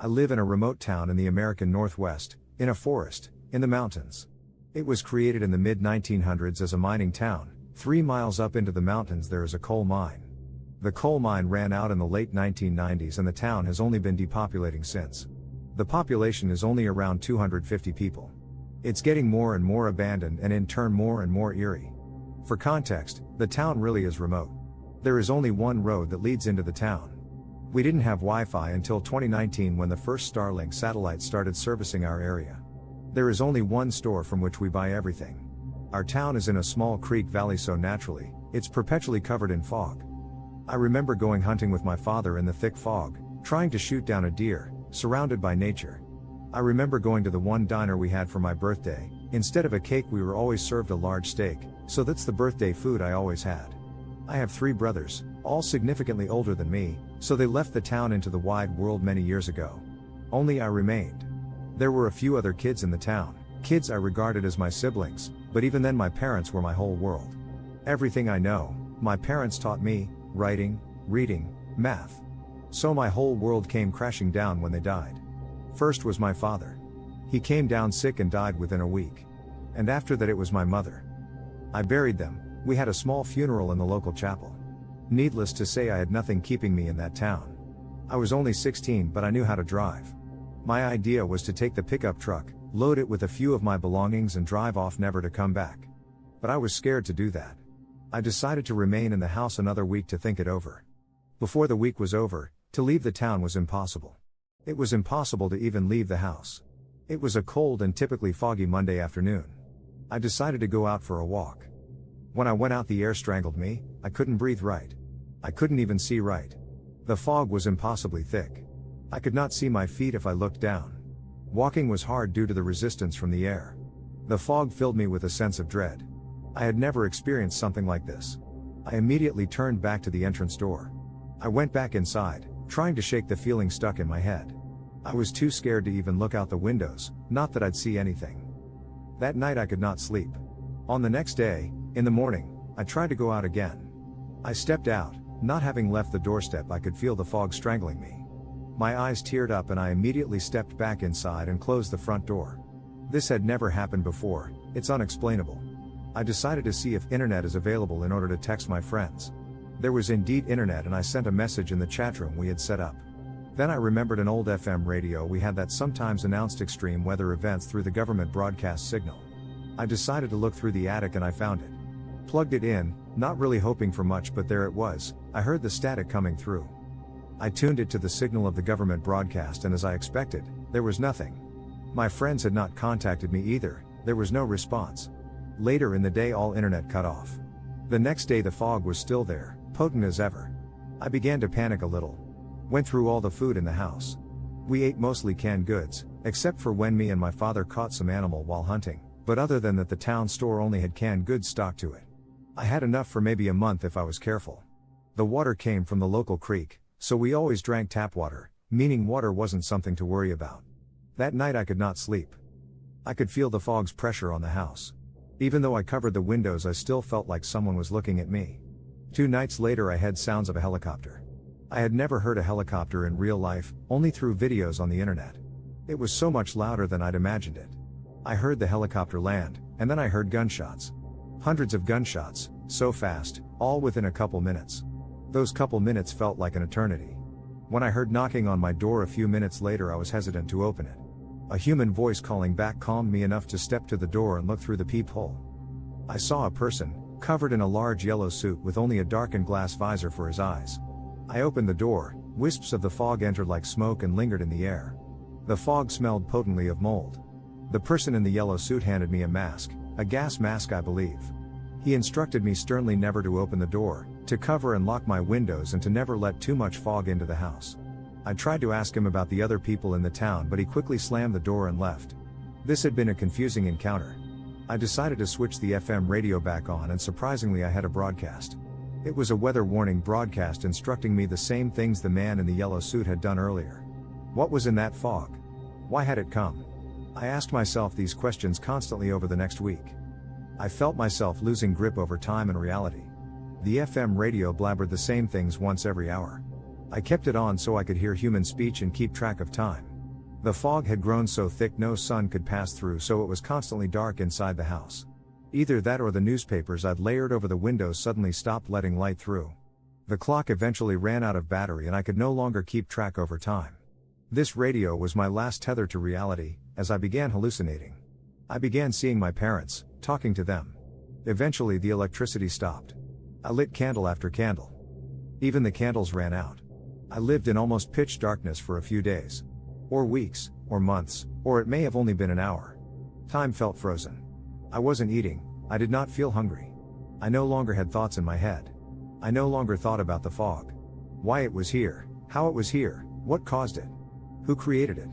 I live in a remote town in the American Northwest, in a forest, in the mountains. It was created in the mid-1900s as a mining town. 3 miles up into the mountains there is a coal mine. The coal mine ran out in the late 1990s and the town has only been depopulating since. The population is only around 250 people. It's getting more and more abandoned and in turn more and more eerie. For context, the town really is remote. There is only one road that leads into the town. We didn't have Wi-Fi until 2019 when the first Starlink satellite started servicing our area. There is only one store from which we buy everything. Our town is in a small creek valley, so naturally, it's perpetually covered in fog. I remember going hunting with my father in the thick fog, trying to shoot down a deer, surrounded by nature. I remember going to the one diner we had for my birthday. Instead of a cake we were always served a large steak, so that's the birthday food I always had. I have 3 brothers, all significantly older than me, so they left the town into the wide world many years ago. Only I remained. There were a few other kids in the town, kids I regarded as my siblings, but even then my parents were my whole world. Everything I know, my parents taught me: writing, reading, math. So my whole world came crashing down when they died. First was my father. He came down sick and died within a week. And after that it was my mother. I buried them. We had a small funeral in the local chapel. Needless to say, I had nothing keeping me in that town. I was only 16, but I knew how to drive. My idea was to take the pickup truck, load it with a few of my belongings and drive off, never to come back. But I was scared to do that. I decided to remain in the house another week to think it over. Before the week was over, to leave the town was impossible. It was impossible to even leave the house. It was a cold and typically foggy Monday afternoon. I decided to go out for a walk. When I went out, the air strangled me. I couldn't breathe right. I couldn't even see right. The fog was impossibly thick. I could not see my feet if I looked down. Walking was hard due to the resistance from the air. The fog filled me with a sense of dread. I had never experienced something like this. I immediately turned back to the entrance door. I went back inside, trying to shake the feeling stuck in my head. I was too scared to even look out the windows, not that I'd see anything. That night I could not sleep. On the next day, in the morning, I tried to go out again. I stepped out. Not having left the doorstep, I could feel the fog strangling me. My eyes teared up and I immediately stepped back inside and closed the front door. This had never happened before. It's unexplainable. I decided to see if internet is available in order to text my friends. There was indeed internet and I sent a message in the chat room we had set up. Then I remembered an old FM radio we had that sometimes announced extreme weather events through the government broadcast signal. I decided to look through the attic and I found it. Plugged it in, not really hoping for much, but there it was. I heard the static coming through. I tuned it to the signal of the government broadcast and as I expected, there was nothing. My friends had not contacted me either. There was no response. Later in the day all internet cut off. The next day the fog was still there, potent as ever. I began to panic a little. Went through all the food in the house. We ate mostly canned goods, except for when me and my father caught some animal while hunting, but other than that the town store only had canned goods stocked to it. I had enough for maybe a month if I was careful. The water came from the local creek, so we always drank tap water, meaning water wasn't something to worry about. That night I could not sleep. I could feel the fog's pressure on the house. Even though I covered the windows, I still felt like someone was looking at me. 2 nights later I had sounds of a helicopter. I had never heard a helicopter in real life, only through videos on the internet. It was so much louder than I'd imagined it. I heard the helicopter land, and then I heard gunshots. Hundreds of gunshots, so fast, all within a couple minutes. Those couple minutes felt like an eternity. When I heard knocking on my door a few minutes later, I was hesitant to open it. A human voice calling back calmed me enough to step to the door and look through the peephole. I saw a person, covered in a large yellow suit with only a darkened glass visor for his eyes. I opened the door. Wisps of the fog entered like smoke and lingered in the air. The fog smelled potently of mold. The person in the yellow suit handed me a mask, a gas mask I believe. He instructed me sternly never to open the door, to cover and lock my windows and to never let too much fog into the house. I tried to ask him about the other people in the town, but he quickly slammed the door and left. This had been a confusing encounter. I decided to switch the FM radio back on and surprisingly I had a broadcast. It was a weather warning broadcast instructing me the same things the man in the yellow suit had done earlier. What was in that fog? Why had it come? I asked myself these questions constantly over the next week. I felt myself losing grip over time and reality. The FM radio blabbered the same things once every hour. I kept it on so I could hear human speech and keep track of time. The fog had grown so thick no sun could pass through, so it was constantly dark inside the house. Either that or the newspapers I'd layered over the windows suddenly stopped letting light through. The clock eventually ran out of battery and I could no longer keep track over time. This radio was my last tether to reality, as I began hallucinating. I began seeing my parents, talking to them. Eventually the electricity stopped. I lit candle after candle. Even the candles ran out. I lived in almost pitch darkness for a few days. Or weeks, or months, or it may have only been an hour. Time felt frozen. I wasn't eating, I did not feel hungry. I no longer had thoughts in my head. I no longer thought about the fog. Why it was here, how it was here, what caused it. Who created it?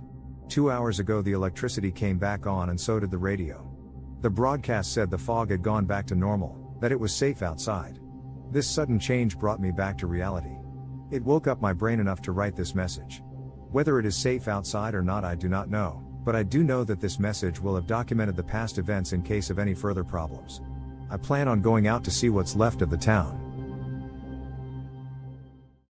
2 hours ago the electricity came back on and so did the radio. The broadcast said the fog had gone back to normal, that it was safe outside. This sudden change brought me back to reality. It woke up my brain enough to write this message. Whether it is safe outside or not I do not know, but I do know that this message will have documented the past events in case of any further problems. I plan on going out to see what's left of the town.